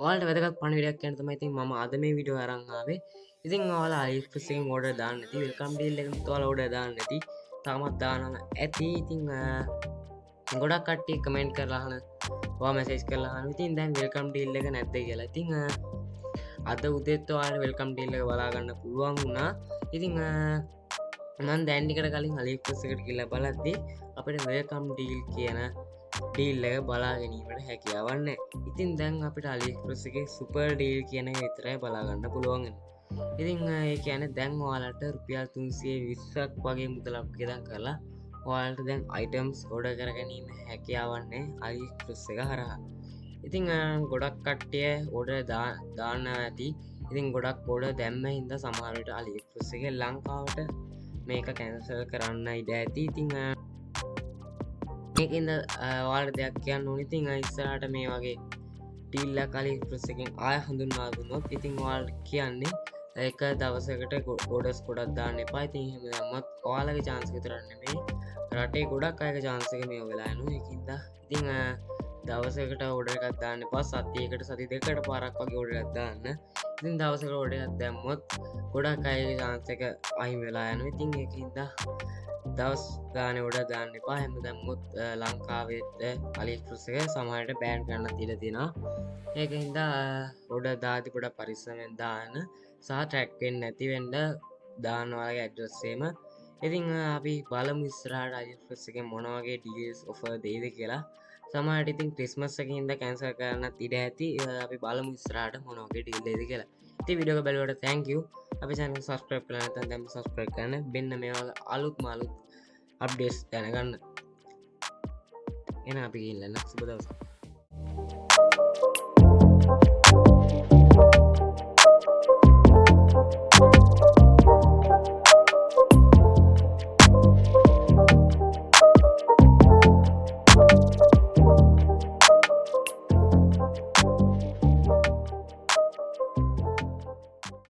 ඔයාලට වැදගත් පණිවිඩයක් කියන්න තමයි ඉතින් මම අද මේ වීඩියෝ අරන් ආවේ. ඉතින් ඔයාලා AliExpress එකෙන් ඕඩර් දාන්න නැති, වෙල්කම් ඩීල් එකෙන් ඔයාලා ඕඩර් දාන්න නැති, තාමත් දානවා ඇති. ඉතින් ගොඩක් කට්ටිය කමෙන්ට් කරලා අහන, ඔයා මැසේජ් කරලා අහන ඉතින් දැන් වෙල්කම් ඩීල් එක නැද්ද කියලා. ඉතින් අද උදේත් ඔයාලට වෙල්කම් ඩීල් එක බලා ගන්න පුළුවන් වුණා. ඉතින් මම දැන් ටිකට කලින් AliExpress එකට ගිහලා බලද්දි අපිට වෙල්කම් ඩීල් කියන ඩීල් එක බලා ගැනීමට හැකියාවක් නැහැ. ඉතින් දැන් අපිට AliExpress එකේ සුපර් ඩීල් කියන එක විතරයි බලා ගන්න පුළුවන් වෙන්නේ. ඉතින් ඒ කියන්නේ දැන් ඔයාලට රුපියල් 320ක් වගේ මුදලක් ගෙදන් කරලා ඔයාලට දැන් අයිටම්ස් ඕඩර් කර ගැනීම හැකියාවක් නැහැ AliExpress එක හරහා. ඉතින් ගොඩක් කට්ටිය ඕඩර් දාන්න ඇති. ඉතින් ගොඩක් ඕඩර් දැම්ම හින්දා සමහර විට AliExpress එකේ ලංකාවට මේක කැන්සල් කරන්න ඉඩ ඇති. ඉතින් මේකින්ද ඔයාලට දෙයක් කියන්න ඕනේ. ඉතින් ඉස්සරහට මේ වගේ ඩීල් එකක් AliExpress එකෙන් ආය හඳුන්වා දුන්නොත් ඉතින් ඔයාලට කියන්නේ එක දවසකට ඕඩර්ස් ගොඩක් දාන්න එපා. ඉතින් එහෙම දැම්මත් ඔයාලගේ chance විතරක් නෙමෙයි රටේ ගොඩක් අයගේ chance එක මේ වෙලා යනවා. ඒකින්ද ඉතින් දවසකට ඕඩර් එකක් දාන්න එපා. සතියකට සති දෙකකට පාරක් වගේ ඕඩර් එකක් දාන්න. ඉතින් දවසකට ඕඩර් එකක් දැම්මොත් ගොඩක් අයගේ chance එක අහිමි වෙලා යනවා. ඉතින් ඒකින්ද දවස් ගානේ ඕඩර් දාන්න එපා. හැම දැම්මොත් ලංකාවේ AliExpress එක සමහරට බෑන් කරන්නත් ඉඩ තියෙනවා. ඒකින්ද ඕඩර් දාද්දි පොඩක් පරිස්සමෙන් දාන්න සහ ට්‍රැක් වෙන්නේ නැති වෙන්න දාන්න ඔයාලගේ ඇඩ්‍රස් එකම. ඉතින් අපි බලමු ඉස්සරහට AliExpress එකෙන් මොන වගේ ඩීල්ස් ඔෆර් දෙයිද කියලා. සමහරට ඉතින් ක්‍රිස්මස් එකකින් හින්දා කැන්සල් කරන්නත් ඉඩ ඇති. අපි බලමු ඉස්සරහට මොන වගේ ඩීල් දෙයිද කියලා. ඉතින් වීඩියෝ එක බලුවට thank you. අපි channel එක subscribe කරලා නැත්නම් දැන් subscribe කරන්න. මෙන්න මේ වගේ අලුත් අප්ඩේට්ස් දැනගන්න. එහෙනම් අපි ගිහින් සුබ දවසක්.